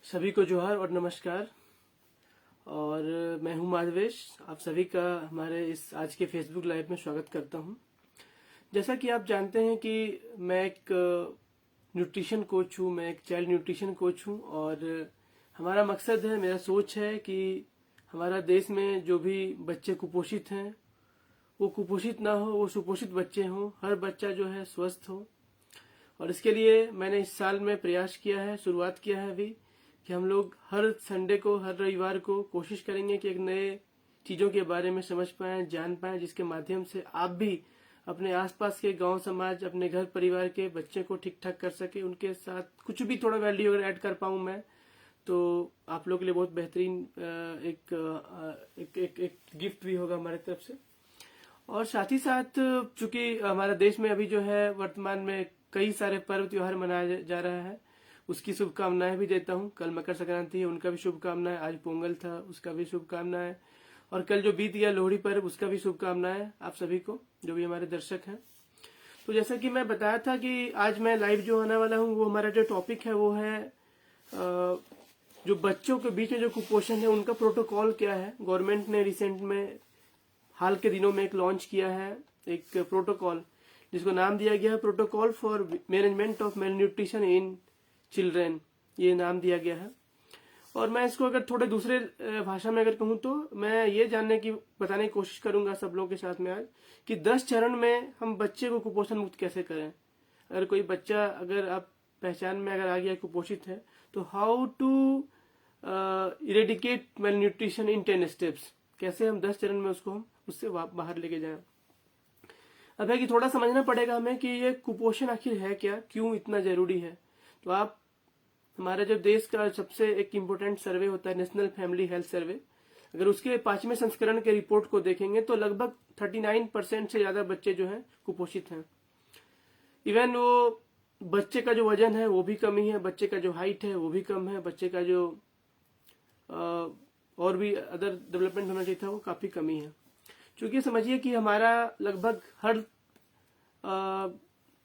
सभी को जोहार और नमस्कार। और मैं हूं माधवेश। आप सभी का हमारे इस आज के फेसबुक लाइव में स्वागत करता हूं। जैसा कि आप जानते हैं कि मैं एक न्यूट्रिशन कोच हूं, मैं एक चाइल्ड न्यूट्रिशन कोच हूं और हमारा मकसद है, मेरा सोच है कि हमारा देश में जो भी बच्चे कुपोषित हैं वो कुपोषित ना हो, वो सुपोषित बच्चे हों, हर बच्चा जो है स्वस्थ हो। और इसके लिए मैंने इस साल में प्रयास किया है, शुरुआत किया है अभी, कि हम लोग हर संडे को, हर रविवार को कोशिश करेंगे कि एक नए चीज़ों के बारे में समझ पाएं, जान पाएं, जिसके माध्यम से आप भी अपने आसपास के गांव समाज, अपने घर परिवार के बच्चे को ठीक ठाक कर सके। उनके साथ कुछ भी थोड़ा वैल्यू अगर ऐड कर पाऊं मैं, तो आप लोग के लिए बहुत बेहतरीन एक गिफ्ट भी होगा हमारी तरफ से। और साथ ही साथ चूंकि हमारे देश में अभी जो है वर्तमान में कई सारे पर्व त्योहार मनाया जा रहा है, उसकी शुभकामनाएं भी देता हूं। कल मकर संक्रांति है, उनका भी शुभकामनाएं। आज पोंगल था, उसका भी शुभकामनाएं। और कल जो बीत गया लोहड़ी पर्व, उसका भी शुभकामनाएं आप सभी को, जो भी हमारे दर्शक हैं। तो जैसा कि मैं बताया था कि आज मैं लाइव जो आने वाला हूं, वो हमारा जो टॉपिक है वो है जो बच्चों के बीच में जो कुपोषण है उनका प्रोटोकॉल क्या है। गवर्नमेंट ने रिसेंट में हाल के दिनों में एक लॉन्च किया है, एक प्रोटोकॉल, जिसको नाम दिया गया है protocol for management of male nutrition in children, ये नाम दिया गया है। और मैं इसको अगर थोड़े दूसरे भाषा में अगर कहूँ तो मैं ये बताने की कोशिश करूंगा सब लोगों के साथ में आज, कि 10 चरण में हम बच्चे को कुपोषण मुक्त कैसे करें। अगर कोई बच्चा, अगर आप पहचान में अगर आ गया कुपोषित है, तो how to eradicate malnutrition in 10 steps, कैसे हम 10 चरण में उसको हम उससे बाहर लेके जाएं। अब है कि थोड़ा समझना पड़ेगा हमें कि ये कुपोषण आखिर है क्या, क्यों इतना जरूरी है। तो आप हमारे जो देश का सबसे एक इम्पोर्टेंट सर्वे होता है, नेशनल फैमिली हेल्थ सर्वे, अगर उसके 5वें संस्करण के रिपोर्ट को देखेंगे तो लगभग 39% से ज्यादा बच्चे जो हैं कुपोषित हैं। इवन वो बच्चे का जो वजन है वो भी कमी है, बच्चे का जो हाइट है वो भी कम है, बच्चे का जो और भी अदर डेवलपमेंट होना चाहिए था वो काफी कमी है। क्योंकि समझिए कि हमारा लगभग हर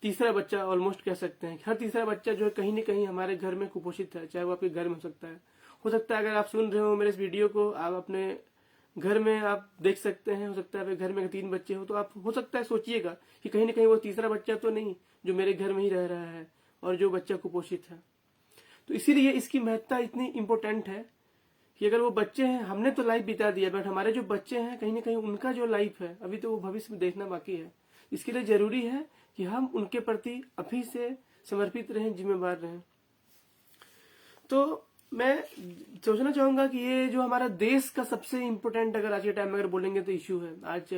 तीसरा बच्चा, ऑलमोस्ट कह सकते हैं हर तीसरा बच्चा जो है कहीं न कहीं हमारे घर में कुपोषित है। चाहे वो आपके घर में हो सकता है अगर आप सुन रहे हो मेरे इस वीडियो को, आप अपने घर में आप देख सकते हैं, हो सकता है आपके घर में 3 बच्चे हो, तो आप हो सकता है सोचिएगा कि कहीं न कहीं वो तीसरा बच्चा तो नहीं जो मेरे घर में ही रह रहा है और जो बच्चा कुपोषित है। तो इसीलिए इसकी महत्ता इतनी इम्पोर्टेंट है कि अगर वो बच्चे हैं, हमने तो लाइफ बिता दिया, बट हमारे जो बच्चे हैं कहीं ना कहीं उनका जो लाइफ है अभी तो वो भविष्य में देखना बाकी है। इसके लिए जरूरी है कि हम उनके प्रति अभी से समर्पित रहें, जिम्मेवार रहें। तो मैं सोचना चाहूंगा कि ये जो हमारा देश का सबसे इम्पोर्टेंट, अगर आज के टाइम में अगर बोलेंगे तो इश्यू है। आज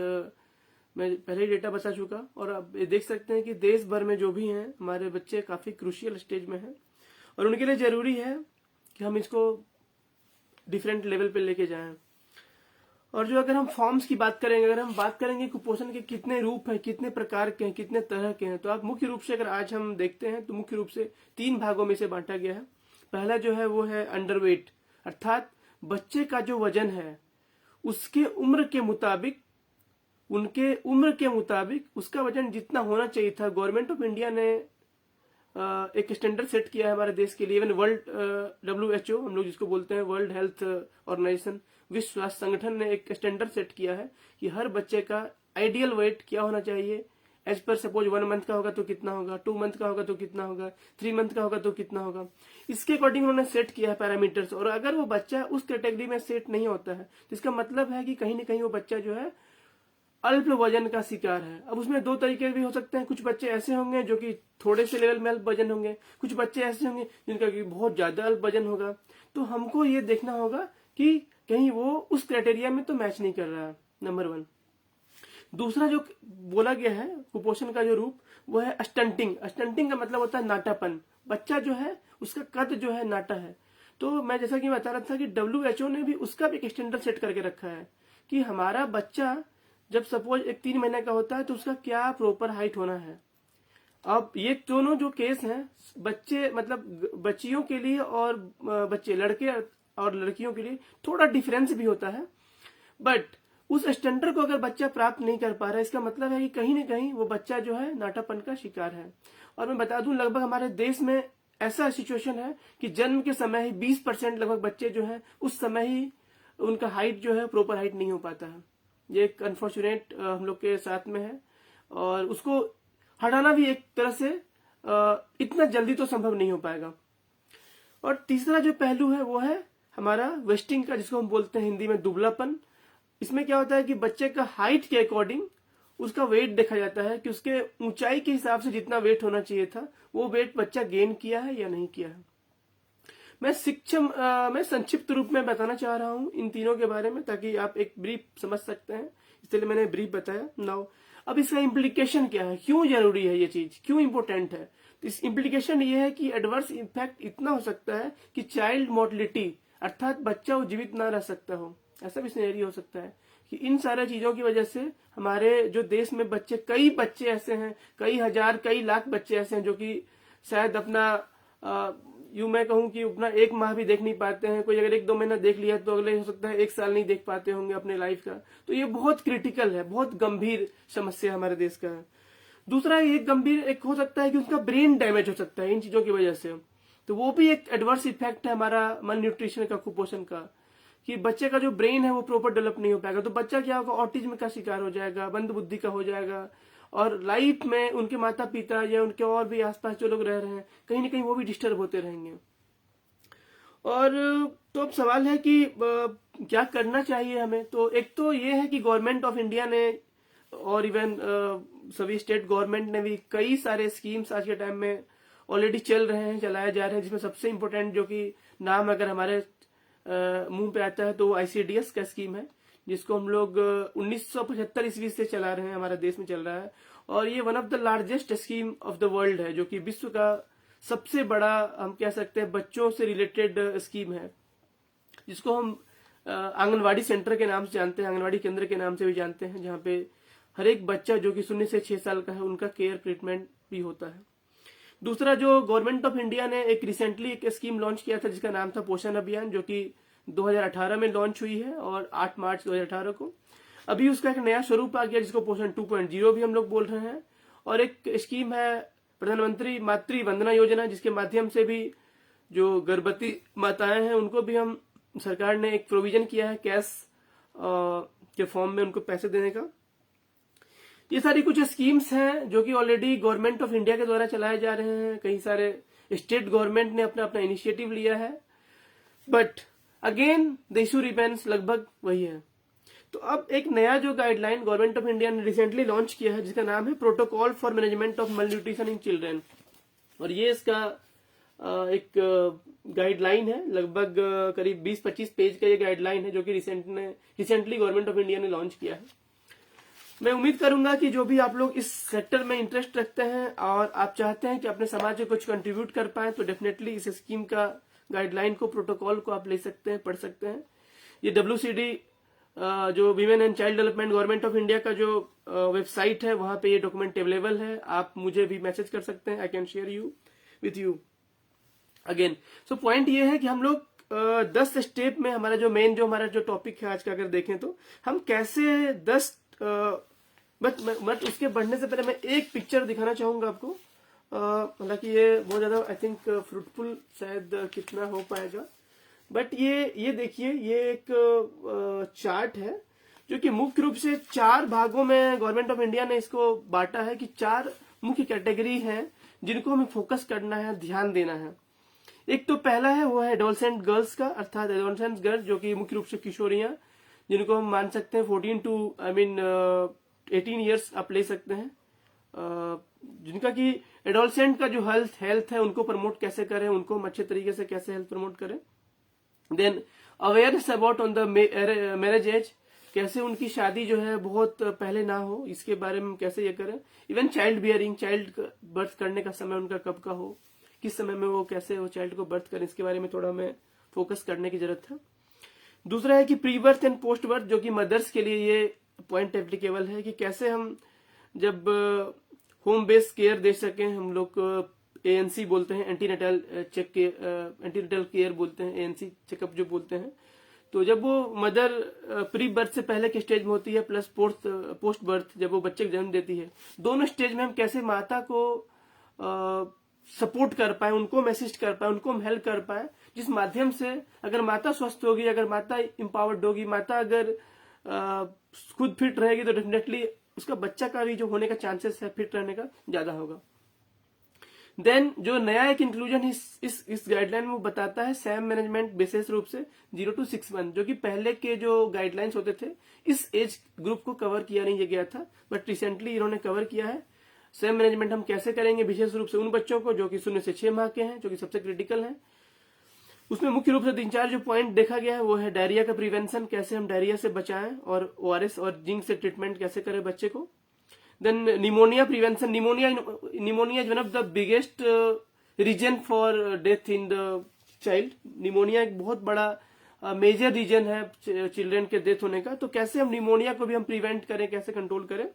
मैं पहले ही डेटा बता चुका, और अब ये देख सकते हैं कि देश भर में जो भी हैं हमारे बच्चे काफी क्रूशियल स्टेज में हैं, और उनके लिए जरूरी है कि हम इसको डिफरेंट लेवल पे लेके जाएं। और जो अगर हम फॉर्म्स की बात करेंगे, अगर हम बात करेंगे कुपोषण के कितने रूप हैं, कितने प्रकार के हैं, कितने तरह के हैं, तो आप मुख्य रूप से अगर आज हम देखते हैं तो मुख्य रूप से 3 भागों में से बांटा गया है। पहला जो है वो है अंडरवेट, अर्थात बच्चे का जो वजन है उसके उम्र के मुताबिक, उनके उम्र के मुताबिक उसका वजन जितना होना चाहिए था। गवर्नमेंट ऑफ इंडिया ने एक स्टैंडर्ड सेट किया है हमारे देश के लिए। इवन वर्ल्ड WHO हम लोग जिसको बोलते हैं, वर्ल्ड हेल्थ ऑर्गेनाइजेशन, विश्व स्वास्थ्य संगठन ने एक स्टैंडर्ड सेट किया है कि हर बच्चे का आइडियल वेट क्या होना चाहिए। एज पर सपोज 1 मंथ का होगा तो कितना होगा, 2 मंथ का होगा तो कितना होगा, 3 मंथ का होगा तो कितना होगा। इसके अकॉर्डिंग उन्होंने सेट किया है पैरामीटर्स। और अगर वो बच्चा उस कैटेगरी में सेट नहीं होता है तो इसका मतलब है कि कहीं ना कहीं वो बच्चा जो है अल्प वजन का शिकार है। अब उसमें 2 तरीके भी हो सकते हैं। कुछ बच्चे ऐसे होंगे जो कि थोड़े से लेवल में अल्प वजन होंगे, कुछ बच्चे ऐसे होंगे जिनका कि बहुत ज्यादा अल्प वजन होगा। तो हमको ये देखना होगा कि कहीं वो उस क्राइटेरिया में तो मैच नहीं कर रहा है, नंबर 1। दूसरा जो बोला गया है कुपोषण का जो रूप, वो है स्टंटिंग। स्टंटिंग का मतलब होता है नाटापन। बच्चा जो है उसका कद जो है नाटा है। तो मैं जैसा कि बता रहा था कि WHO ने भी उसका भी एक स्टैंडर्ड सेट करके रखा है कि हमारा बच्चा जब सपोज एक 3 महीने का होता है तो उसका क्या प्रॉपर हाइट होना है। अब ये दोनों जो केस हैं, बच्चे मतलब बच्चियों के लिए और बच्चे, लड़के और लड़कियों के लिए थोड़ा डिफरेंस भी होता है। बट उस स्टैंडर्ड को अगर बच्चा प्राप्त नहीं कर पा रहा है, इसका मतलब है कि कहीं ना कहीं वो बच्चा जो है नाटापन का शिकार है। और मैं बता दूं, लगभग हमारे देश में ऐसा सिचुएशन है कि जन्म के समय ही 20% लगभग बच्चे जो है उस समय ही उनका हाइट जो है प्रॉपर हाइट नहीं हो पाता है। ये एक अनफॉर्चुनेट हम लोग के साथ में है, और उसको हटाना भी एक तरह से इतना जल्दी तो संभव नहीं हो पाएगा। और तीसरा जो पहलू है वो है हमारा वेस्टिंग का, जिसको हम बोलते हैं हिंदी में दुबलापन। इसमें क्या होता है कि बच्चे का हाइट के अकॉर्डिंग उसका वेट देखा जाता है कि उसके ऊंचाई के हिसाब से जितना वेट होना चाहिए था वो वेट बच्चा गेन किया है या नहीं किया है। मैं संक्षिप्त रूप में बताना चाह रहा हूं इन तीनों के बारे में, ताकि आप एक ब्रीफ समझ सकते हैं, इसलिए मैंने ब्रीफ बताया। नाउ अब इसका इम्प्लीकेशन क्या है, क्यों जरूरी है ये चीज, क्यों इंपॉर्टेंट है। तो इस इम्प्लीकेशन ये है कि एडवर्स इम्पैक्ट इतना हो सकता है कि चाइल्ड मोर्टिलिटी अर्थात बच्चा वो जीवित ना रह सकता हो, ऐसा भी सिनेरियो हो सकता है कि इन सारे चीजों की वजह से हमारे जो देश में बच्चे, कई बच्चे ऐसे हैं, कई हजार कई लाख बच्चे ऐसे हैं जो कि शायद अपना यूं मैं कहूं कि अपना 1 माह भी देख नहीं पाते हैं। कोई अगर 1-2 महीना देख लिया तो अगले हो सकता है 1 साल नहीं देख पाते होंगे अपने लाइफ का। तो ये बहुत क्रिटिकल है, बहुत गंभीर समस्या हमारे देश का है। दूसरा एक गंभीर एक हो सकता है कि उसका ब्रेन डैमेज हो सकता है इन चीजों की वजह से। तो वो भी एक एडवर्स इफेक्ट है हमारा मल न्यूट्रिशन का, कुपोषण का, कि बच्चे का जो ब्रेन है वो प्रॉपर डेवलप नहीं हो पाएगा। तो बच्चा क्या होगा, ऑटिज्म का शिकार हो जाएगा, मंद बुद्धि का हो जाएगा, और लाइफ में उनके माता पिता या उनके और भी आसपास जो लोग रह रहे हैं कहीं ना कहीं वो भी डिस्टर्ब होते रहेंगे। और तो अब सवाल है कि क्या करना चाहिए हमें। तो एक तो ये है कि गवर्नमेंट ऑफ इंडिया ने और इवन सभी स्टेट गवर्नमेंट ने भी कई सारे स्कीम्स आज के टाइम में ऑलरेडी चल रहे हैं, चलाए जा रहे हैं, जिसमें सबसे इम्पोर्टेंट जो कि नाम अगर हमारे मुंह पे आता है तो ICDS का स्कीम है, जिसको हम लोग 1975 ईस्वी से चला रहे हैं, हमारे देश में चल रहा है। और ये one of the largest scheme of the world है, जो कि विश्व का सबसे बड़ा हम कह सकते हैं बच्चों से रिलेटेड स्कीम है, जिसको हम आंगनवाड़ी सेंटर के नाम से जानते हैं, आंगनवाड़ी केंद्र के नाम से भी जानते हैं, जहाँ पे हर एक बच्चा जो कि 0 से 6 साल का है उनका केयर ट्रीटमेंट भी होता है। दूसरा जो गवर्नमेंट ऑफ इंडिया ने एक रिसेंटली एक स्कीम लॉन्च किया था जिसका नाम था पोषण अभियान, जो कि 2018 में लॉन्च हुई है और 8 मार्च 2018 को। अभी उसका एक नया स्वरूप आ गया जिसको पोषण 2.0 भी हम लोग बोल रहे हैं। और एक स्कीम है प्रधानमंत्री मातृ वंदना योजना, जिसके माध्यम से भी जो गर्भवती माताएं हैं उनको भी हम सरकार ने एक प्रोविजन किया है कैश के फॉर्म में उनको पैसे देने का। ये सारी कुछ स्कीम्स हैं जो कि ऑलरेडी गवर्नमेंट ऑफ इंडिया के द्वारा चलाए जा रहे हैं। कई सारे स्टेट गवर्नमेंट ने अपना अपना इनिशिएटिव लिया है, but again the issue remains लगभग वही है। तो अब एक नया जो गाइडलाइन गवर्नमेंट ऑफ इंडिया ने रिसेंटली लॉन्च किया है जिसका नाम है प्रोटोकॉल फॉर मैनेजमेंट ऑफ मल न्यूट्रिशन इन चिल्ड्रेन, और ये इसका एक गाइडलाइन है, लगभग करीब 20-25 पेज का ये गाइडलाइन है जो कि रिसेंटली गवर्नमेंट ऑफ इंडिया ने लॉन्च किया है। मैं उम्मीद करूंगा कि जो भी आप लोग इस सेक्टर में इंटरेस्ट रखते हैं और आप चाहते हैं कि अपने समाज में कुछ कंट्रीब्यूट कर पाए, तो डेफिनेटली इस स्कीम का गाइडलाइन को, प्रोटोकॉल को आप ले सकते हैं, पढ़ सकते हैं। ये WCD जो women and child development government of India का जो वेबसाइट है वहां पे ये डॉक्यूमेंट अवेलेबल है। आप मुझे भी मैसेज कर सकते हैं, I can share you with you again. So point ये है कि हम लोग 10 स्टेप में हमारा जो टॉपिक है आज का अगर देखें तो हम कैसे 10 बट उसके बढ़ने से पहले मैं एक पिक्चर दिखाना चाहूंगा आपको। हालांकि ये बहुत ज्यादा आई थिंक फ्रूटफुल शायद कितना हो पाएगा, बट ये देखिए, ये एक चार्ट है जो कि मुख्य रूप से 4 भागों में गवर्नमेंट ऑफ इंडिया ने इसको बांटा है कि 4 मुख्य कैटेगरी हैं जिनको हमें फोकस करना है, ध्यान देना है। एक तो पहला है वो है एडोलसेंट गर्ल्स का, अर्थात एडोलसेंट गर्ल्स जो कि मुख्य रूप से किशोरियां, जिनको हम मान सकते हैं 14 to 18 ईयर्स आप ले सकते हैं, जिनका कि एडोलसेंट का जो हेल्थ है उनको प्रमोट कैसे करें, उनको हम अच्छे तरीके से कैसे हेल्थ प्रमोट करें। Then awareness about on the marriage age, कैसे उनकी शादी जो है बहुत पहले ना हो, इसके बारे में कैसे ये करें। Even child bearing, child birth करने का समय उनका कब का हो, किस समय में वो कैसे वो चाइल्ड को बर्थ करें, इसके बारे में थोड़ा हमें फोकस करने की जरूरत है। दूसरा है कि pre birth and post birth, जो कि मदर्स के लिए ये पॉइंट एप्लीकेबल है कि कैसे हम जब होम बेस्ड केयर दे सकें, हम लोग ANC बोलते हैं, एंटीनेटल केयर बोलते हैं, ANC चेकअप जो बोलते हैं। तो जब वो मदर प्री बर्थ से पहले के स्टेज में होती है प्लस पोस्ट बर्थ जब वो बच्चे को जन्म देती है, दोनों स्टेज में हम कैसे माता को सपोर्ट कर पाए, उनको हम असिस्ट कर पाए, उनको हम हेल्प कर पाए, जिस माध्यम से अगर माता स्वस्थ होगी, अगर माता इंपावर्ड होगी, माता अगर खुद फिट रहेगी तो डेफिनेटली उसका बच्चा का भी जो होने का चांसेस है फिट रहने का ज्यादा होगा। देन जो नया एक इंक्लूजन इस गाइडलाइन में वो बताता है सैम मैनेजमेंट विशेष रूप से 0 to 6 मंथ, जो कि पहले के जो गाइडलाइंस होते थे इस एज ग्रुप को कवर किया नहीं गया था, बट रिसेंटली इन्होंने कवर किया है। सैम मैनेजमेंट हम कैसे करेंगे, विशेष रूप से उन बच्चों को जो कि 0 से 6 माह के हैं, जो कि सबसे क्रिटिकल हैं। उसमें मुख्य रूप से 3-4 जो पॉइंट देखा गया है वो है डायरिया का प्रिवेंशन, कैसे हम डायरिया से बचाएं, और ORS और जिंक से ट्रीटमेंट कैसे करें बच्चे को। Then pneumonia prevention, pneumonia is one of the biggest reason for death in the child. Pneumonia एक बहुत बड़ा मेजर रीजन है चिल्ड्रन के डेथ होने का, तो कैसे हम निमोनिया को भी हम प्रिवेंट करें, कैसे कंट्रोल करें।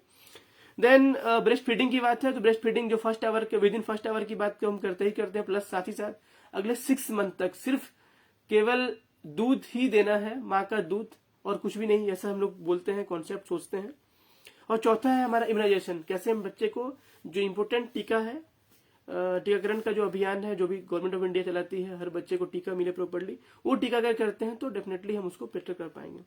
देन ब्रेस्ट फीडिंग की बात है तो ब्रेस्ट फीडिंग जो फर्स्ट आवर के विद इन फर्स्ट आवर की बात हम करते हैं, प्लस साथ ही साथ अगले 6 मंथ तक सिर्फ केवल दूध ही देना है, माँ का दूध और कुछ भी नहीं, ऐसा हम लोग बोलते हैं, कॉन्सेप्ट सोचते हैं। और चौथा है हमारा इम्यूनाइजेशन, कैसे हम बच्चे को जो इम्पोर्टेंट टीका है, टीकाकरण का जो अभियान है जो भी गवर्नमेंट ऑफ इंडिया चलाती है, हर बच्चे को टीका मिले प्रॉपर्ली, वो टीका अगर करते हैं तो डेफिनेटली हम उसको बेटर कर पाएंगे।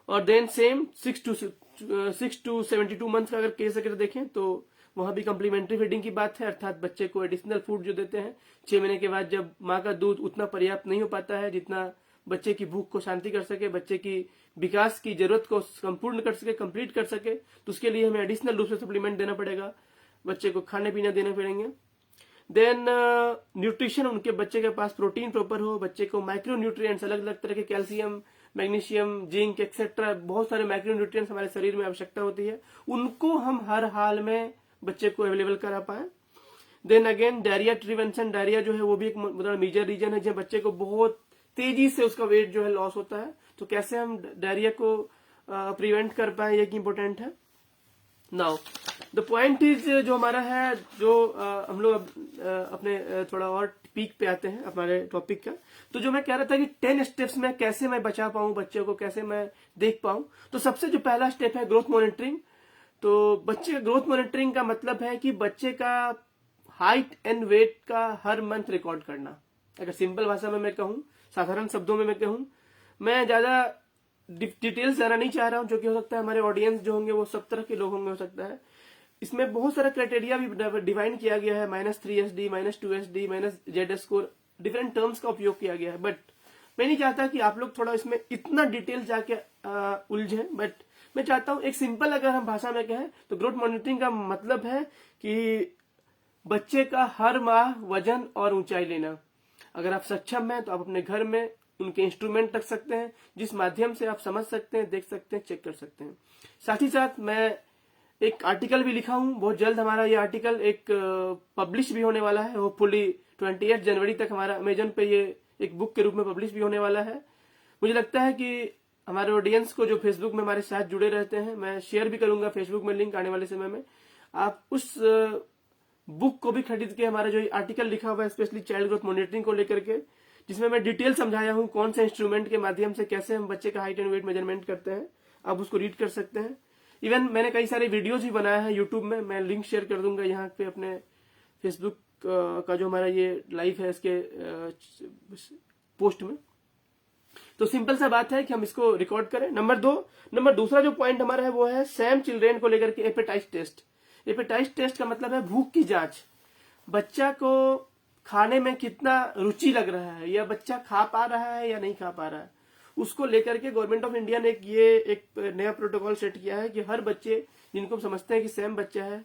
और देन सेम 6 to 72 मंथ का अगर केस अगर देखें तो वहां भी कम्प्लीमेंट्री फीडिंग की बात है, अर्थात बच्चे को एडिशनल फूड जो देते हैं 6 महीने के बाद, जब माँ का दूध उतना पर्याप्त नहीं हो पाता है जितना बच्चे की भूख को शांति कर सके, बच्चे की विकास की जरूरत को संपूर्ण कर सके, कंप्लीट कर सके, तो उसके लिए हमें एडिशनल रूप से सप्लीमेंट देना पड़ेगा, बच्चे को खाने पीने देने पड़ेंगे। देन न्यूट्रिशन, उनके बच्चे के पास प्रोटीन प्रॉपर हो, बच्चे को माइक्रो न्यूट्रिएंट्स, अलग अलग तरह के कैल्शियम, मैग्नीशियम, जिंक एक्सेट्रा, बहुत सारे माइक्रो न्यूट्रिएंट्स हमारे शरीर में आवश्यकता होती है, उनको हम हर हाल में बच्चे को अवेलेबल करा पाए। Then again diarrhoea prevention, diarrhoea जो है वो भी एक मेजर रीजन है जहाँ बच्चे को बहुत तेजी से उसका वेट जो है लॉस होता है, तो कैसे हम डायरिया को प्रिवेंट कर पाए, ये इम्पोर्टेंट है। नाउ द पॉइंट इज जो हमारा है, जो हम लोग अपने थोड़ा और पीक पे आते हैं हमारे टॉपिक का, तो जो मैं कह रहा था कि 10 स्टेप्स में कैसे मैं बचा पाऊं बच्चे को, कैसे मैं देख पाऊं, तो सबसे जो पहला स्टेप है ग्रोथ मॉनिटरिंग। तो बच्चे का ग्रोथ मॉनिटरिंग का मतलब है कि बच्चे का हाइट एंड वेट का हर मंथ रिकॉर्ड करना। अगर सिंपल भाषा में मैं कहूं, साधारण शब्दों में मैं कहूं, मैं ज्यादा डिटेल्स जाना नहीं चाह रहा हूं, जो कि हो सकता है हमारे ऑडियंस जो होंगे वो सब तरह के लोग होंगे, हो सकता है इसमें बहुत सारा क्राइटेरिया भी डिफाइन किया गया है, -3SD, -2SD, -Z score, different terms का उपयोग किया गया है, बट मैं नहीं चाहता कि आप लोग थोड़ा इसमें इतना डिटेल जाके उलझे, बट मैं चाहता हूं एक सिंपल अगर हम भाषा में कहें तो ग्रोथ मॉनिटरिंग का मतलब है कि बच्चे का हर माह वजन और ऊंचाई लेना। अगर आप सक्षम हैं तो आप अपने घर में उनके इंस्ट्रूमेंट रख सकते हैं, जिस माध्यम से आप समझ सकते हैं, देख सकते हैं, चेक कर सकते हैं। साथ ही साथ मैं एक आर्टिकल भी लिखा हूं, बहुत जल्द हमारा ये आर्टिकल एक पब्लिश भी होने वाला है, होपफुली 28 जनवरी तक हमारा अमेजन पे ये एक बुक के रूप में पब्लिश भी होने वाला है। मुझे लगता है कि हमारे ऑडियंस को जो फेसबुक में हमारे साथ जुड़े रहते हैं, मैं शेयर भी करूंगा फेसबुक में लिंक आने वाले समय में, आप उस बुक को भी खरीद के, हमारा जो आर्टिकल लिखा हुआ है स्पेशली चाइल्ड ग्रोथ मॉनिटरिंग को लेकर के, जिसमें मैं डिटेल समझाया हूं कौन से इंस्ट्रूमेंट के माध्यम से कैसे हम बच्चे का हाइट एंड वेट मेजरमेंट करते हैं, आप उसको रीड कर सकते हैं। इवन मैंने कई सारे वीडियोज भी बनाया है यूट्यूब में, मैं लिंक शेयर कर दूंगा यहाँ पे अपने फेसबुक का जो हमारा ये लाइव है इसके पोस्ट में। तो सिंपल सा बात है कि हम इसको रिकॉर्ड करें। नंबर दूसरा जो पॉइंट हमारा है वो है सैम चिल्ड्रेन को लेकर के एपेटाइट टेस्ट। एपेटाइट टेस्ट का मतलब है भूख की जांच। बच्चा को खाने में कितना रुचि लग रहा है, या बच्चा खा पा रहा है या नहीं खा पा रहा है, उसको लेकर के गवर्नमेंट ऑफ इंडिया ने एक नया प्रोटोकॉल सेट किया है कि हर बच्चे जिनको हम समझते हैं कि सैम बच्चा है,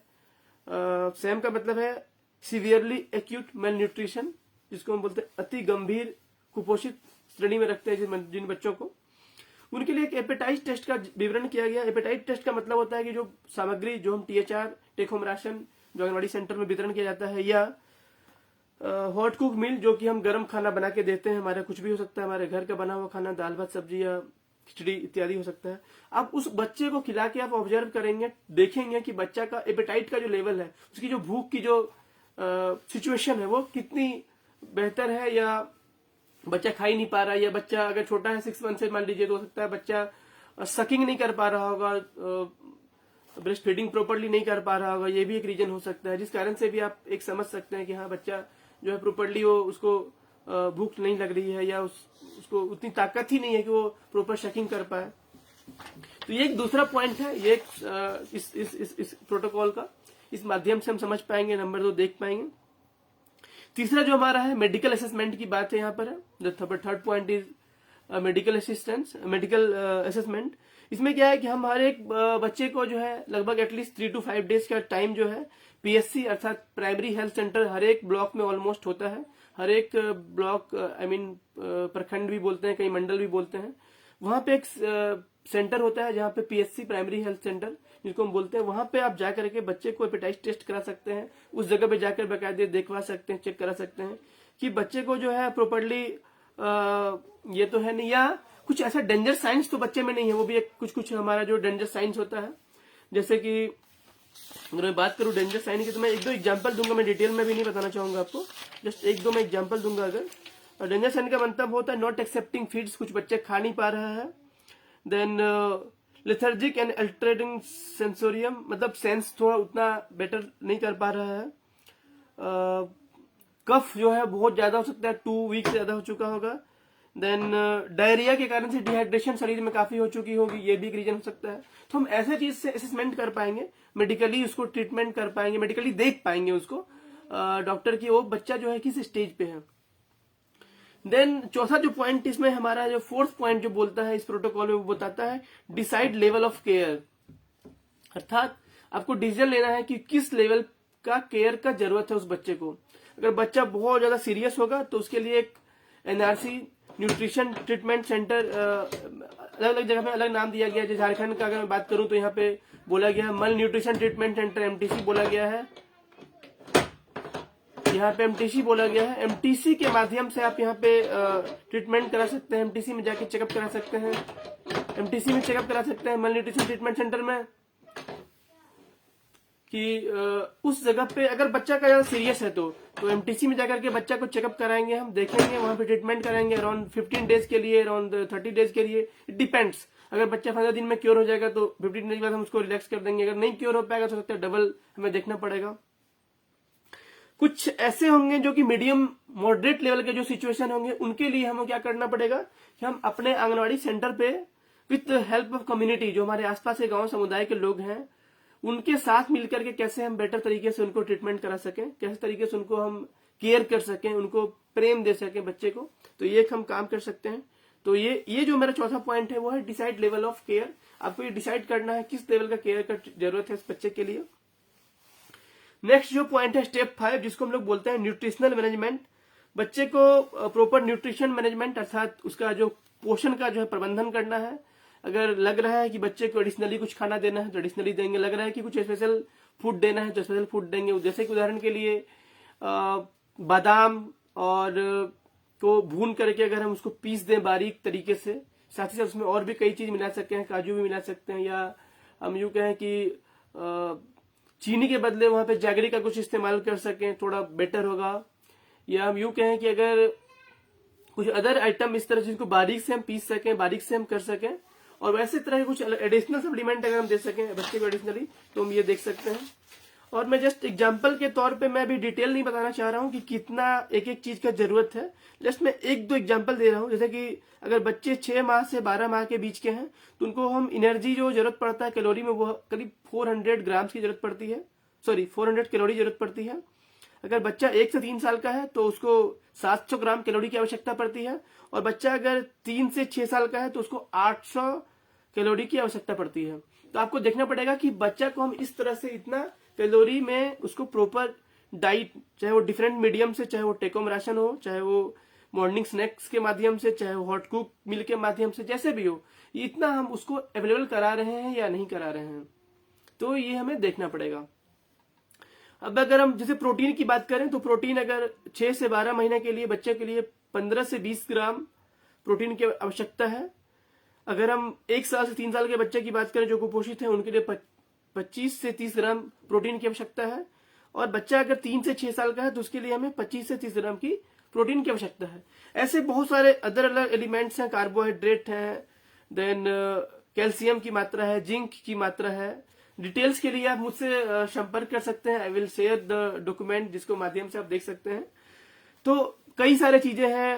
सैम का मतलब है सीवियरली एक्यूट मेल न्यूट्रिशन, जिसको हम बोलते हैं अति गंभीर कुपोषित श्रेणी में रखते हैं जिन बच्चों को, उनके लिए एक एपेटाइट टेस्ट का विवरण किया गया। एपेटाइट टेस्ट का मतलब होता है कि जो सामग्री जो हम THR टेक होम राशन जो आंगनबाड़ी सेंटर में वितरण किया जाता है, या हॉट कुक मील जो कि हम गर्म खाना बना के देते हैं, हमारा कुछ भी हो सकता है, हमारे घर का बना हुआ खाना, दाल भात सब्जी या खिचड़ी इत्यादि हो सकता है। आप उस बच्चे को खिला के आप ऑब्जर्व करेंगे, देखेंगे कि बच्चा का एपेटाइट का जो लेवल है, उसकी जो भूख की जो सिचुएशन है वो कितनी बेहतर है, या बच्चा खा ही नहीं पा रहा है, या बच्चा अगर छोटा है 6 मंथ से मान लीजिए तो हो सकता है बच्चा सकिंग नहीं कर पा रहा होगा, ब्रेस्ट फीडिंग प्रॉपरली नहीं कर पा रहा होगा, ये भी एक रीजन हो सकता है, जिस कारण से भी आप एक समझ सकते हैं कि हाँ बच्चा जो है प्रॉपरली वो उसको भूख नहीं लग रही है या उसको उतनी ताकत ही नहीं है कि वो प्रॉपर शकिंग कर पाए। तो ये एक दूसरा पॉइंट है, ये एक इस प्रोटोकॉल का इस माध्यम से हम समझ पाएंगे, नंबर 2 देख पाएंगे। तीसरा जो हमारा है मेडिकल असेसमेंट की बात है यहाँ पर है। The third point is medical assistance, medical assessment. इसमें क्या है कि हम हर एक बच्चे को जो है लगभग एटलीस्ट 3 to 5 डेज का टाइम जो है पीएससी अर्थात प्राइमरी हेल्थ सेंटर हर एक ब्लॉक में ऑलमोस्ट होता है। हर एक ब्लॉक प्रखंड भी बोलते हैं, कई मंडल भी बोलते हैं, वहां पे एक सेंटर होता है जहाँ पे पीएससी प्राइमरी हेल्थ सेंटर जिसको हम बोलते हैं, वहां पे आप जाकर के बच्चे को हेपेटाइटिस टेस्ट करा सकते हैं। उस जगह पे जाकर बाकायदे देखवा सकते हैं, चेक करा सकते हैं कि बच्चे को जो है प्रॉपरली ये तो है नहीं, या कुछ ऐसा डेंजर साइंस तो बच्चे में नहीं है। वो भी एक कुछ हमारा जो डेंजर साइंस होता है, जैसे कि अगर मैं बात करूं डेंजर साइन की तो मैं 1-2 एग्जांपल दूंगा, मैं डिटेल में भी नहीं बताना चाहूंगा आपको, जस्ट 1-2 मैं एग्जांपल दूंगा। अगर डेंजर साइन का मतलब होता है नॉट एक्सेप्टिंग फीड्स, कुछ बच्चे खा नहीं पा रहा है। देन लेथर्जिक एंड अल्टरेटिंग सेंसोरियम, मतलब सेंस थोड़ा उतना बेटर नहीं कर पा रहा है। कफ जो है बहुत ज्यादा हो सकता है, 2 वीक से ज्यादा हो चुका होगा। देन डायरिया के कारण से डिहाइड्रेशन शरीर में काफी हो चुकी होगी, ये भी एक रीजन हो सकता है। तो हम ऐसे चीज से असेसमेंट कर पाएंगे, मेडिकली उसको ट्रीटमेंट कर पाएंगे, मेडिकली देख पाएंगे उसको डॉक्टर की वो बच्चा जो है किस स्टेज पे है। देन चौथा जो पॉइंट इसमें हमारा जो फोर्थ पॉइंट जो बोलता है इस प्रोटोकॉल में, वो बताता है डिसाइड लेवल ऑफ केयर, अर्थात आपको डिसीजन लेना है कि किस लेवल का केयर का जरूरत है उस बच्चे को। अगर बच्चा बहुत ज्यादा सीरियस होगा तो उसके लिए एक एनआरसी न्यूट्रिशन ट्रीटमेंट सेंटर, अलग अलग जगह में अलग नाम दिया गया है। जैसे झारखंड का अगर मैं बात करूं तो यहाँ पे बोला गया है मल न्यूट्रिशन ट्रीटमेंट सेंटर, एमटीसी बोला गया है, यहाँ पे एमटीसी बोला गया है। एमटीसी के माध्यम से आप यहाँ पे ट्रीटमेंट करा सकते हैं, एमटीसी में जाके चेकअप करा सकते हैं, एमटीसी में चेकअप करा सकते हैं मल न्यूट्रिशन ट्रीटमेंट सेंटर में, कि उस जगह पे अगर बच्चा का ज्यादा सीरियस है तो एमटीसी में जाकर के बच्चा को चेकअप कराएंगे, हम देखेंगे, वहां पे ट्रीटमेंट कराएंगे अराउंड 15 डेज के लिए, अराउंड 30 डेज के लिए, इट डिपेंड्स। अगर बच्चा 15 दिन में क्योर हो जाएगा तो 15 डेज बाद हम उसको रिलैक्स कर देंगे, अगर नहीं क्योर हो पाएगा तो सकता है डबल हमें देखना पड़ेगा। कुछ ऐसे होंगे जो कि मीडियम मॉडरेट लेवल के जो सिचुएशन होंगे, उनके लिए हमें क्या करना पड़ेगा कि हम अपने आंगनबाड़ी सेंटर पे विथ हेल्प ऑफ कम्युनिटी, जो हमारे आसपास के गांव समुदाय के लोग हैं, उनके साथ मिलकर के कैसे हम बेटर तरीके से उनको ट्रीटमेंट करा सकें, कैसे तरीके से उनको हम केयर कर सकें, उनको प्रेम दे सकें बच्चे को, तो ये एक हम काम कर सकते हैं। तो ये जो मेरा चौथा पॉइंट है वो है डिसाइड लेवल ऑफ केयर। आपको ये डिसाइड करना है किस लेवल का केयर का जरूरत है इस बच्चे के लिए। नेक्स्ट जो पॉइंट है स्टेप 5, जिसको हम लोग बोलते हैं न्यूट्रिशनल मैनेजमेंट। बच्चे को प्रॉपर न्यूट्रिशन मैनेजमेंट अर्थात उसका जो पोषण का जो है प्रबंधन करना है। अगर लग रहा है कि बच्चे को एडिशनली कुछ खाना देना है तो एडिशनली देंगे, लग रहा है कि कुछ स्पेशल फूड देना है तो स्पेशल फूड देंगे। जैसे कि उदाहरण के लिए बादाम और को भून करके अगर हम उसको पीस दें बारीक तरीके से, साथ ही साथ उसमें और भी कई चीज मिला सकते हैं, काजू भी मिला सकते हैं, या हम यूं कहें कि चीनी के बदले वहां पे जैगरी का कुछ इस्तेमाल कर सकें, थोड़ा बेटर होगा। या हम यूं कहें कि अगर कुछ अदर आइटम इस तरह जिसको बारीक से हम पीस सकें, बारीक से हम कर सकें, और वैसे तरह के कुछ एडिशनल सप्लीमेंट अगर हम दे सकें बच्चे को एडिशनली, तो हम ये देख सकते हैं। और मैं जस्ट एग्जांपल के तौर पे मैं अभी डिटेल नहीं बताना चाह रहा हूँ कि कितना एक एक चीज का जरूरत है, जस्ट मैं 1-2 एग्जांपल दे रहा हूँ। जैसे कि अगर बच्चे 6 माह से 12 माह के बीच के हैं तो उनको हम एनर्जी जो जरूरत पड़ता है कैलोरी में, वो करीब 400 ग्राम्स की जरूरत पड़ती है, 400 कैलोरी जरूरत पड़ती है। अगर बच्चा 1 से 3 साल का है तो उसको 700 ग्राम कैलोरी की आवश्यकता पड़ती है, और बच्चा अगर 3 से 6 साल का है तो उसको 800 कैलोरी की आवश्यकता पड़ती है। तो आपको देखना पड़ेगा कि बच्चा को हम इस तरह से इतना कैलोरी में उसको प्रॉपर डाइट, चाहे वो डिफरेंट मीडियम से, चाहे वो टेकोम राशन हो, चाहे वो मॉर्निंग स्नैक्स के माध्यम से, चाहे वो हॉट कुक मिल के माध्यम से, जैसे भी हो, ये इतना हम उसको अवेलेबल करा रहे हैं या नहीं करा रहे हैं, तो ये हमें देखना पड़ेगा। अब अगर हम जैसे प्रोटीन की बात करें तो प्रोटीन अगर 6 से 12 महीने के लिए बच्चे के लिए 15 से 20 ग्राम प्रोटीन की आवश्यकता है। अगर हम 1 साल से 3 साल के बच्चे की बात करें जो कुपोषित है, उनके लिए 25 से 30 ग्राम प्रोटीन की आवश्यकता है। और बच्चा अगर 3 से 6 साल का है तो उसके लिए हमें 25 से 30 ग्राम की प्रोटीन की आवश्यकता है। ऐसे बहुत सारे अदर अलग एलिमेंट्स हैं, कार्बोहाइड्रेट हैं, देन कैल्शियम की मात्रा है, जिंक की मात्रा है, डिटेल्स के लिए आप मुझसे संपर्क कर सकते हैं। I will share the document जिसको माध्यम से आप देख सकते हैं। तो कई सारे चीजें हैं,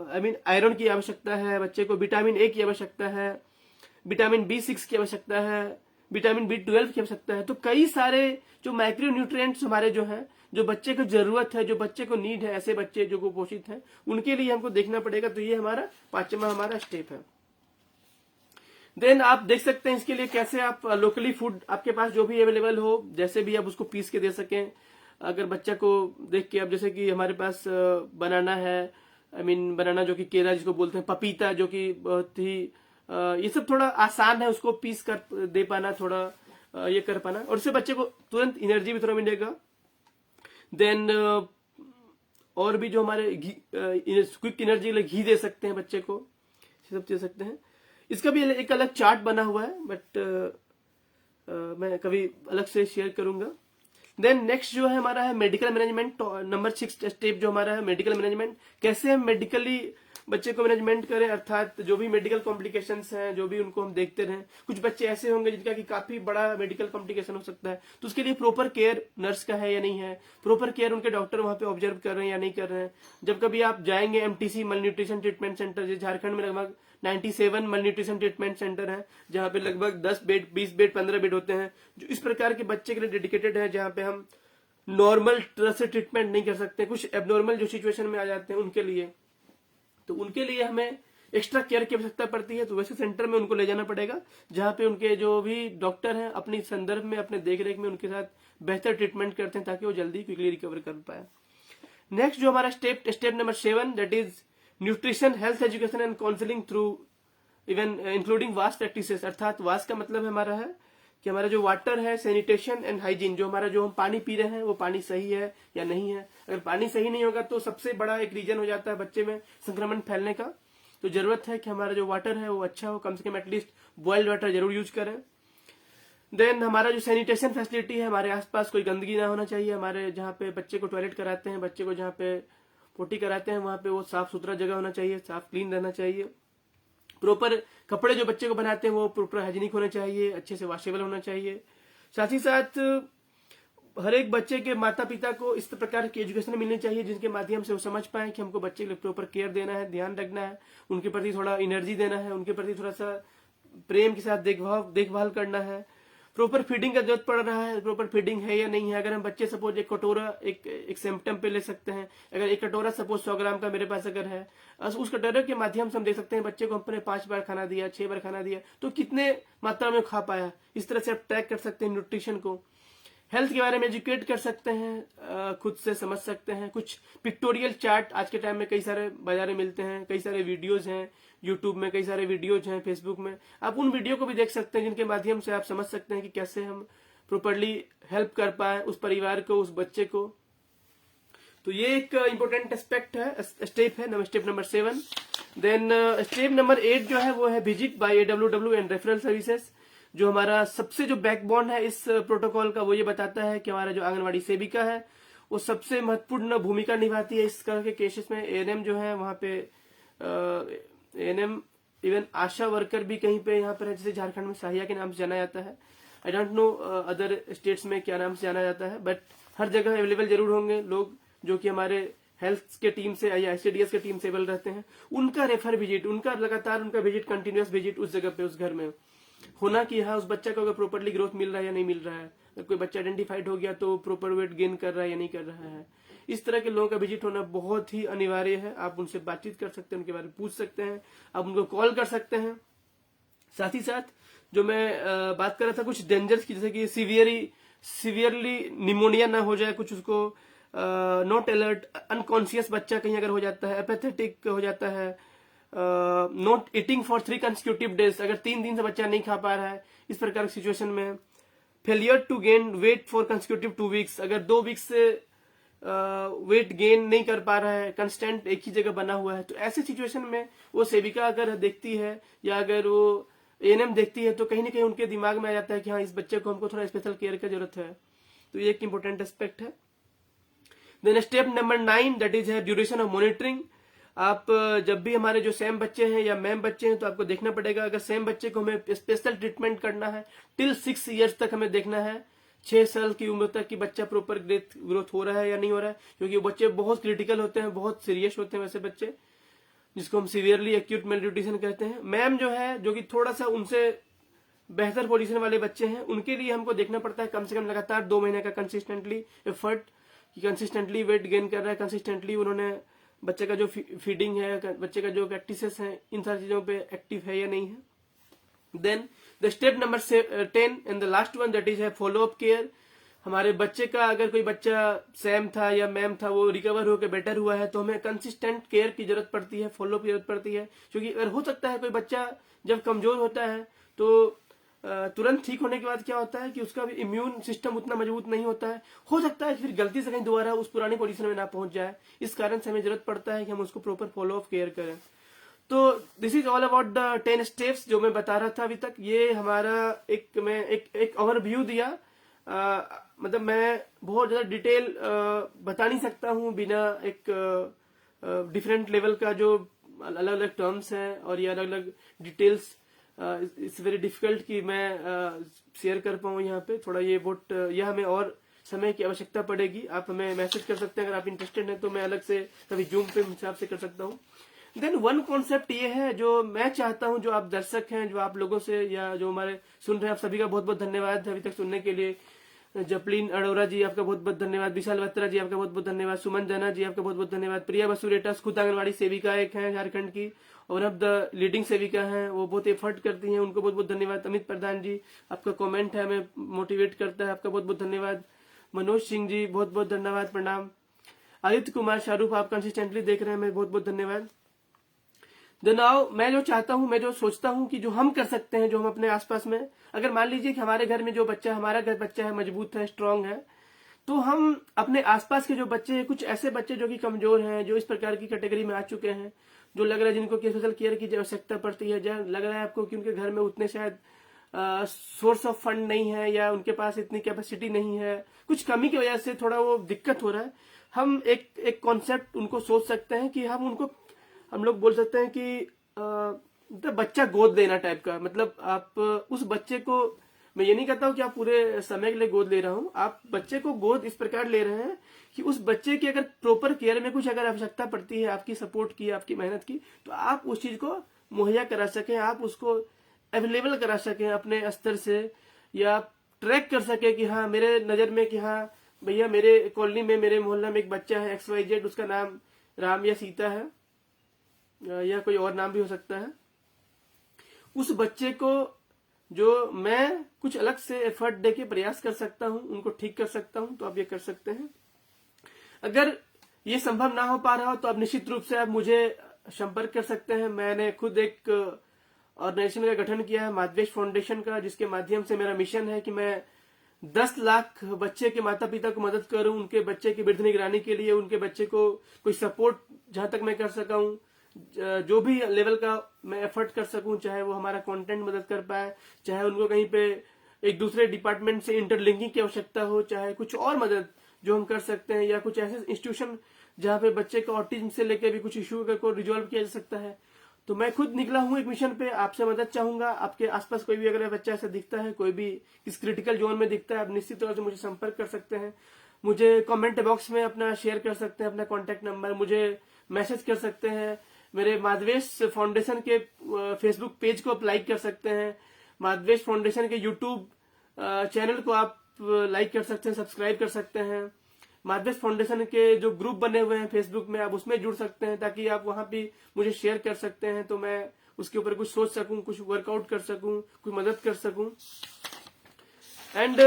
आई मीन आयरन की आवश्यकता है बच्चे को, विटामिन ए की आवश्यकता है, विटामिन B6 की आवश्यकता है, विटामिन B12 की आवश्यकता है। तो कई सारे जो माइक्रो न्यूट्रिएंट्स हमारे जो हैं, जो बच्चे को जरूरत है, जो बच्चे को नीड है, ऐसे बच्चे जो कुपोषित हैं उनके लिए हमको देखना पड़ेगा। तो ये हमारा 5वां हमारा स्टेप है। देन आप देख सकते हैं इसके लिए कैसे आप लोकली फूड आपके पास जो भी अवेलेबल हो, जैसे भी आप उसको पीस के दे सकें। अगर बच्चा को देख के आप, जैसे कि हमारे पास बनाना है, आई मीन बनाना जो कि केला जिसको बोलते हैं, पपीता जो कि बहुत ही ये सब थोड़ा आसान है, उसको पीस कर दे पाना, थोड़ा ये कर पाना, और उससे बच्चे को तुरंत एनर्जी भी थोड़ा मिलेगा। देन और भी जो हमारे क्विक एनर्जी के लिए घी दे सकते हैं बच्चे को, ये सब दे सकते हैं। इसका भी एक अलग चार्ट बना हुआ है, बट मैं कभी अलग से शेयर करूंगा। देन नेक्स्ट जो है हमारा है मेडिकल मैनेजमेंट, नंबर 6 स्टेप जो हमारा है मेडिकल मैनेजमेंट। कैसे हम मेडिकली बच्चे को मैनेजमेंट करें, अर्थात जो भी मेडिकल कॉम्प्लिकेशंस हैं, जो भी उनको हम देखते रहें। कुछ बच्चे ऐसे होंगे जिनका कि काफी बड़ा मेडिकल कॉम्प्लिकेशन हो सकता है, तो उसके लिए प्रॉपर केयर नर्स का है या नहीं है, प्रॉपर केयर उनके डॉक्टर वहां पे ऑब्जर्व कर रहे हैं या नहीं कर रहे हैं। जब कभी आप जाएंगे MTC मल न्यूट्रिशन ट्रीटमेंट सेंटर, जो झारखंड में लगभग 97 मल न्यूट्रिशन ट्रीटमेंट सेंटर है, जहां पे लगभग 10 बेड, 20 बेड, 15 बेड होते हैं, जो इस प्रकार के बच्चे के लिए डेडिकेटेड है, जहां पे हम नॉर्मल तरह से ट्रीटमेंट नहीं कर सकते, कुछ एबनॉर्मल जो सिचुएशन में आ जाते हैं उनके लिए। तो उनके लिए हमें एक्स्ट्रा केयर की आवश्यकता पड़ती है, तो वैसे सेंटर में उनको ले जाना पड़ेगा, जहां पे उनके जो भी डॉक्टर हैं अपनी संदर्भ में, अपने देखरेख में उनके साथ बेहतर ट्रीटमेंट करते हैं, ताकि वो जल्दी क्विकली रिकवर कर पाए। नेक्स्ट जो हमारा step number 7, that is nutrition, health education and counselling through even including vast practices. अर्थात वास्ट का मतलब हमारा है कि हमारा जो वाटर है, सैनिटेशन एंड हाइजीन, जो हमारा जो हम पानी पी रहे हैं वो पानी सही है या नहीं है। अगर पानी सही नहीं होगा तो सबसे बड़ा एक रीजन हो जाता है बच्चे में संक्रमण फैलने का। तो जरूरत है कि हमारा जो वाटर है वो अच्छा हो, कम से कम एटलीस्ट बॉइल्ड वाटर जरूर यूज करें। देन हमारा जो सैनिटेशन फैसिलिटी है, हमारे आसपास कोई गंदगी ना होना चाहिए। हमारे जहाँ पे बच्चे को टॉयलेट कराते हैं, बच्चे को जहाँ पे पोटी कराते हैं, वहां पे वो साफ सुथरा जगह होना चाहिए, साफ क्लीन रहना चाहिए। प्रॉपर कपड़े जो बच्चे को बनाते हैं वो प्रॉपर हाइजीनिक होने चाहिए, अच्छे से वॉशेबल होना चाहिए। साथ ही साथ हर एक बच्चे के माता पिता को इस प्रकार की एजुकेशन मिलनी चाहिए जिनके माध्यम से वो समझ पाए कि हमको बच्चे के लिए प्रॉपर केयर देना है, ध्यान रखना है, उनके प्रति थोड़ा एनर्जी देना है, उनके प्रति थोड़ा सा प्रेम के साथ देखभाल करना है। प्रॉपर फीडिंग का जरूरत पड़ रहा है, प्रॉपर फीडिंग है या नहीं है। अगर हम बच्चे सपोज एक कटोरा एक सिम्टम पे ले सकते हैं, अगर एक कटोरा सपोज 100 ग्राम का मेरे पास अगर है, उस कटोरे के माध्यम से हम देख सकते हैं बच्चे को हमने 5 बार खाना दिया, 6 बार खाना दिया, तो कितने मात्रा में खा पाया। इस तरह से आप ट्रैक कर सकते हैं न्यूट्रिशन को। हेल्थ के बारे में एजुकेट कर सकते हैं, खुद से समझ सकते हैं। कुछ पिक्टोरियल चार्ट आज के टाइम में कई सारे बाजारे मिलते हैं, कई सारे वीडियोज हैं यूट्यूब में, कई सारे वीडियोज हैं फेसबुक में। आप उन वीडियो को भी देख सकते हैं जिनके माध्यम से आप समझ सकते हैं कि कैसे हम प्रॉपरली हेल्प कर पाए उस परिवार को, उस बच्चे को। तो ये एक इम्पोर्टेंट एस्पेक्ट है, स्टेप है, step number 7। Then step number 8 जो है वो है visit by AWW and referral services. जो हमारा सबसे जो बैकबोन है इस प्रोटोकॉल का, वो ये बताता है कि हमारा जो आंगनवाड़ी सेविका है वो सबसे महत्वपूर्ण भूमिका निभाती है इस तरह के केसेस में। ANM जो है वहां पे ANM इवन आशा वर्कर भी कहीं पे यहाँ पर है, जैसे झारखंड में सहायिका के नाम से जाना जाता है। I don't know other states में क्या नाम से जाना जाता है, बट हर जगह अवेलेबल जरूर होंगे लोग जो कि हमारे हेल्थ के टीम से या ICDS के टीम से अवेलेबल रहते हैं। उनका रेफर विजिट, उनका लगातार उनका विजिट, कंटिन्यूअस विजिट उस जगह पे, उस घर में होना कि हाँ उस बच्चा को अगर प्रॉपरली ग्रोथ मिल रहा है या नहीं मिल रहा है। अगर कोई बच्चा आइडेंटिफाइड हो गया तो प्रॉपर वेट गेन कर रहा है या नहीं कर रहा है। इस तरह के लोगों का विजिट होना बहुत ही अनिवार्य है। आप उनसे बातचीत कर सकते हैं, उनके बारे में पूछ सकते हैं, आप उनको कॉल कर सकते हैं। साथ ही साथ जो मैं बात कर रहा था कुछ डेंजर्स की, जैसे कि सीवियरली निमोनिया ना हो जाए, कुछ उसको नॉट अलर्ट, अनकॉन्शियस बच्चा कहीं अगर हो जाता है, एपेथेटिक हो जाता है, not eating for 3 consecutive days, अगर 3 दिन से बच्चा नहीं खा पा रहा है, इस प्रकार की सिचुएशन में। Failure to gain weight for consecutive 2 weeks, अगर 2 वीक्स से वेट गेन नहीं कर पा रहा है, कंस्टेंट एक ही जगह बना हुआ है, तो ऐसे सिचुएशन में वो सेविका अगर देखती है या अगर वो ANM देखती है तो कहीं ना कहीं उनके दिमाग में आ जाता है कि हाँ इस बच्चे को हमको थोड़ा स्पेशल केयर की जरूरत है। तो ये एक इंपॉर्टेंट एस्पेक्ट है। Then step number 9 that is है ड्यूरेशन ऑफ मॉनिटरिंग। आप जब भी हमारे जो सेम बच्चे हैं या मैम बच्चे हैं तो आपको देखना पड़ेगा, अगर सेम बच्चे को हमें स्पेशल ट्रीटमेंट करना है टिल 6 ईयर्स तक हमें देखना है, 6 साल की उम्र तक कि बच्चा प्रॉपर ग्रोथ हो रहा है या नहीं हो रहा है, क्योंकि वो बच्चे बहुत क्रिटिकल होते हैं, बहुत सीरियस होते हैं वैसे बच्चे, जिसको हम सीवियरली एक्यूट मेलन्यूट्रिशन कहते हैं। मैम जो है जो कि थोड़ा सा उनसे बेहतर पोजीशन वाले बच्चे हैं, उनके लिए हमको देखना पड़ता है कम से कम लगातार 2 महीने का कंसिस्टेंटली एफर्ट, कि कंसिस्टेंटली वेट गेन कर रहा है, कंसिस्टेंटली उन्होंने बच्चे का जो फीडिंग है, बच्चे का जो प्रैक्टिसेस है, इन सारी चीजों पे एक्टिव है या नहीं है। Then the step number 10 and the last one that is है फॉलो अप केयर। हमारे बच्चे का अगर कोई बच्चा सैम था या मैम था वो रिकवर होकर बेटर हुआ है तो हमें कंसिस्टेंट केयर की जरूरत पड़ती है, फॉलो अप की जरूरत पड़ती है, क्योंकि अगर हो सकता है कोई बच्चा जब कमजोर होता है तो तुरंत ठीक होने के बाद क्या होता है कि उसका भी इम्यून सिस्टम उतना मजबूत नहीं होता है, हो सकता है फिर गलती से कहीं दोबारा उस पुरानी पोजीशन में ना पहुंच जाए, इस कारण से हमें जरूरत पड़ता है कि हम उसको प्रॉपर फॉलो अप केयर करें। तो this is all about the 10 steps जो मैं बता रहा था अभी तक। ये हमारा एक ओवरव्यू दिया, मतलब मैं बहुत ज्यादा डिटेल बता नहीं सकता हूँ बिना एक डिफरेंट लेवल का जो अलग अलग टर्म्स हैं और ये अलग अलग डिटेल्स, इट्स वेरी डिफिकल्ट कि मैं शेयर कर पाऊँ यहाँ पे। थोड़ा ये बहुत यह हमें और समय की आवश्यकता पड़ेगी। आप हमें मैसेज कर सकते हैं अगर आप इंटरेस्टेड हैं तो मैं अलग से कभी जूम पे हिसाब से कर सकता हूँ। देन वन कॉन्सेप्ट ये है जो मैं चाहता हूँ, जो आप दर्शक हैं, जो आप लोगों से या जो हमारे सुन रहे हैं, आप सभी का बहुत बहुत धन्यवाद अभी तक सुनने के लिए। जपलीन अरोरा जी आपका बहुत बहुत धन्यवाद, विशाल बत्रा जी आपका बहुत बहुत धन्यवाद, सुमन जना जी आपका बहुत बहुत धन्यवाद, प्रिया बसुरेटा खुद आंगनबाड़ी सेविका एक है झारखंड की, वन ऑफ द लीडिंग सेविका हैं, वो बहुत एफर्ट करती हैं, उनको बहुत बहुत धन्यवाद। अमित प्रधान जी आपका कमेंट है हमें मोटिवेट करता है, आपका बहुत बहुत धन्यवाद। मनोज सिंह जी बहुत बहुत धन्यवाद, प्रणाम। आदित्य कुमार शाहरुख आप कंसिस्टेंटली देख रहे हैं, मैं बहुत बहुत धन्यवाद। नाउ मैं जो चाहता हूं, मैं जो सोचता हूं कि जो हम कर सकते हैं, जो हम अपने आसपास में, अगर मान लीजिए कि हमारे घर में जो बच्चा, हमारा घर बच्चा है मजबूत है, स्ट्रांग है, तो हम अपने आसपास के जो बच्चे हैं, कुछ ऐसे बच्चे जो कि कमजोर हैं, जो इस प्रकार की कैटेगरी में आ चुके हैं, जो लग रहा है जिनको स्पेशल केयर की आवश्यकता पड़ती है, जहाँ लग रहा है आपको कि उनके घर में उतने शायद सोर्स ऑफ फंड नहीं है या उनके पास इतनी कैपेसिटी नहीं है, कुछ कमी की वजह से थोड़ा वो दिक्कत हो रहा है, हम एक कॉन्सेप्ट उनको सोच सकते हैं कि हम लोग बोल सकते हैं कि मतलब बच्चा गोद लेना टाइप का। मतलब आप उस बच्चे को, मैं ये नहीं कहता हूं कि आप पूरे समय के लिए गोद ले रहा हूं, आप बच्चे को गोद इस प्रकार ले रहे हैं कि उस बच्चे की अगर प्रॉपर केयर में कुछ अगर आवश्यकता पड़ती है, आपकी सपोर्ट की, आपकी मेहनत की, तो आप उस चीज को मुहैया करा सकें, आप उसको अवेलेबल करा सकें अपने स्तर से, या ट्रैक कर सके कि हाँ मेरे नजर में कि हाँ भैया मेरे कॉलोनी में, मेरे मोहल्ला में एक बच्चा है XYZ, उसका नाम राम या सीता है या कोई और नाम भी हो सकता है, उस बच्चे को जो मैं कुछ अलग से एफर्ट देके प्रयास कर सकता हूं, उनको ठीक कर सकता हूं, तो आप ये कर सकते हैं। अगर ये संभव ना हो पा रहा हो तो आप निश्चित रूप से आप मुझे संपर्क कर सकते हैं। मैंने खुद एक ऑर्गेनाइजेशन का गठन किया है, माधवेश फाउंडेशन का, जिसके माध्यम से मेरा मिशन है कि मैं 10 लाख बच्चे के माता पिता को मदद करूं, उनके बच्चे की वृद्धि निगरानी के लिए, उनके बच्चे को कोई सपोर्ट जहां तक मैं कर सका हूं, जो भी लेवल का मैं एफर्ट कर सकूं, चाहे वो हमारा कंटेंट मदद कर पाए, चाहे उनको कहीं पे एक दूसरे डिपार्टमेंट से इंटरलिंकिंग की आवश्यकता हो, चाहे कुछ और मदद जो हम कर सकते हैं, या कुछ ऐसे इंस्टीट्यूशन जहां पे बच्चे को ऑटिज्म से लेकर भी कुछ इश्यू को रिजॉल्व किया जा सकता है, तो मैं खुद निकला हूं एक मिशन पे, आपसे मदद चाहूंगा। आपके आसपास कोई भी अगर बच्चा ऐसा दिखता है, कोई भी इस क्रिटिकल जोन में दिखता है, आप निश्चित तौर से मुझे संपर्क कर सकते हैं। मुझे कमेंट बॉक्स में अपना शेयर कर सकते हैं, अपना कॉन्टेक्ट नंबर, मुझे मैसेज कर सकते हैं, मेरे माधवेश फाउंडेशन के फेसबुक पेज को आप लाइक कर सकते हैं, माधवेश फाउंडेशन के यूट्यूब चैनल को आप लाइक कर सकते हैं, सब्सक्राइब कर सकते हैं, माधवेश फाउंडेशन के जो ग्रुप बने हुए हैं फेसबुक में, आप उसमें जुड़ सकते हैं, ताकि आप वहां भी मुझे शेयर कर सकते हैं, तो मैं उसके ऊपर कुछ सोच सकूं, कुछ वर्कआउट कर सकूं, कुछ मदद कर सकूं। एंड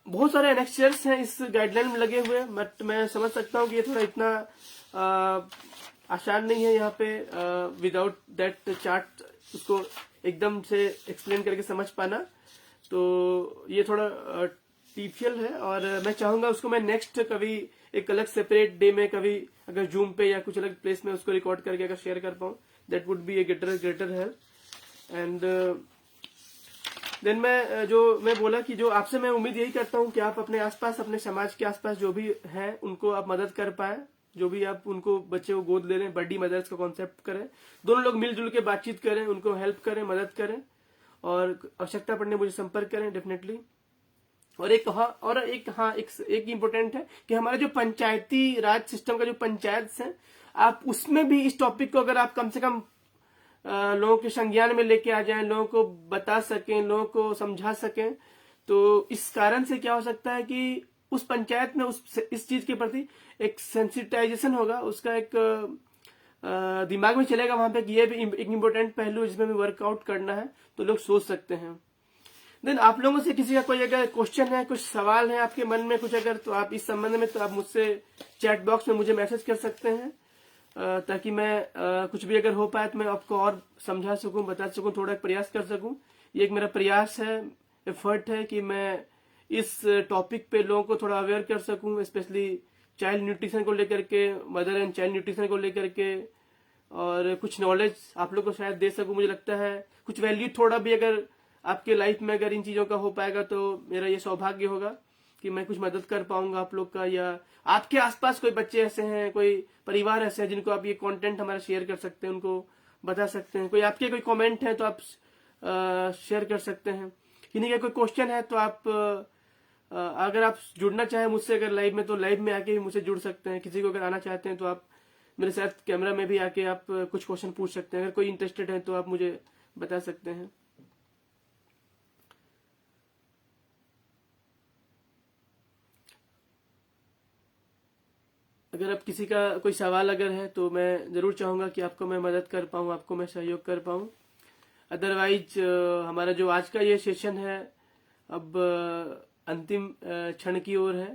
बहुत सारे एनेक्चर्स हैं इस गाइडलाइन में लगे हुए, बट मैं समझ सकता हूँ कि ये थोड़ा इतना आसान नहीं है यहाँ पे विदाउट दैट चार्ट उसको एकदम से एक्सप्लेन करके समझ पाना, तो ये थोड़ा टिपिकल है। और मैं चाहूंगा उसको मैं नेक्स्ट कभी एक अलग सेपरेट डे में, कभी अगर जूम पे या कुछ अलग प्लेस में उसको रिकॉर्ड करके अगर शेयर कर पाऊँ, that would be a greater help. And then मैं बोला कि जो आपसे मैं उम्मीद यही करता हूँ कि आप अपने आसपास, अपने समाज के आसपास जो भी हैं, उनको आप मदद कर पाए, जो भी आप उनको बच्चे को गोद ले रहे हैं, बड़ी मदर्स का कॉन्सेप्ट करें, दोनों लोग मिलजुल के बातचीत करें, उनको हेल्प करें, मदद करें, और आवश्यकता पड़ने मुझे संपर्क करें डेफिनेटली। और एक इम्पोर्टेंट है कि हमारा जो पंचायती राज सिस्टम का जो पंचायत है, आप उसमें भी इस टॉपिक को अगर आप कम से कम लोगों के संज्ञान में लेके आ जाएं, लोगों को बता सकें, लोगों को समझा सकें, तो इस कारण से क्या हो सकता है कि उस पंचायत में इस चीज के प्रति एक सेंसिटाइजेशन होगा, उसका एक दिमाग में चलेगा वहां पे कि ये भी एक इम्पोर्टेंट पहलू जिसमें भी वर्कआउट करना है, तो लोग सोच सकते हैं। देन आप लोगों से किसी का कोई अगर क्वेश्चन है, कुछ सवाल है आपके मन में कुछ अगर, तो आप इस संबंध में तो आप मुझसे चैट बॉक्स में मुझे मैसेज कर सकते हैं, ताकि मैं कुछ भी अगर हो पाए तो मैं आपको और समझा सकूं, बता सकूं, थोड़ा प्रयास कर सकूं। ये एक मेरा प्रयास है, एफर्ट है कि मैं इस टॉपिक पे लोगों को थोड़ा अवेयर कर सकूं, स्पेशली चाइल्ड न्यूट्रिशन को लेकर के, मदर एंड चाइल्ड न्यूट्रिशन को लेकर के, और कुछ नॉलेज आप लोग को शायद दे सकूं। मुझे लगता है कुछ वैल्यू थोड़ा भी अगर आपके लाइफ में अगर इन चीजों का हो पाएगा तो मेरा ये सौभाग्य होगा कि मैं कुछ मदद कर पाऊंगा आप लोग का, या आपके आसपास कोई बच्चे ऐसे हैं, कोई परिवार ऐसे हैं जिनको आप ये कंटेंट हमारा शेयर कर सकते हैं, उनको बता सकते हैं। कोई आपके कोई कमेंट है तो आप शेयर कर सकते हैं। किन्हीं का कोई क्वेश्चन है तो आप अगर आप जुड़ना चाहें मुझसे अगर लाइव में, तो लाइव में आके भी मुझसे जुड़ सकते हैं। किसी को अगर आना चाहते हैं तो आप मेरे साथ कैमरा में भी आके आप कुछ क्वेश्चन पूछ सकते हैं। अगर कोई इंटरेस्टेड है तो आप मुझे बता सकते हैं। अगर आप किसी का कोई सवाल अगर है तो मैं जरूर चाहूंगा कि आपको मैं मदद कर पाऊँ, आपको मैं सहयोग कर पाऊँ। अदरवाइज हमारा जो आज का ये सेशन है अब अंतिम क्षण की ओर है,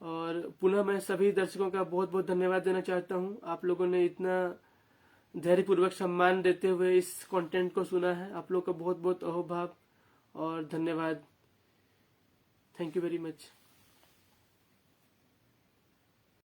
और पुनः मैं सभी दर्शकों का बहुत बहुत धन्यवाद देना चाहता हूँ। आप लोगों ने इतना धैर्यपूर्वक सम्मान देते हुए इस कंटेंट को सुना है, आप लोग का बहुत बहुत अहोभाव और धन्यवाद। Thank you very much.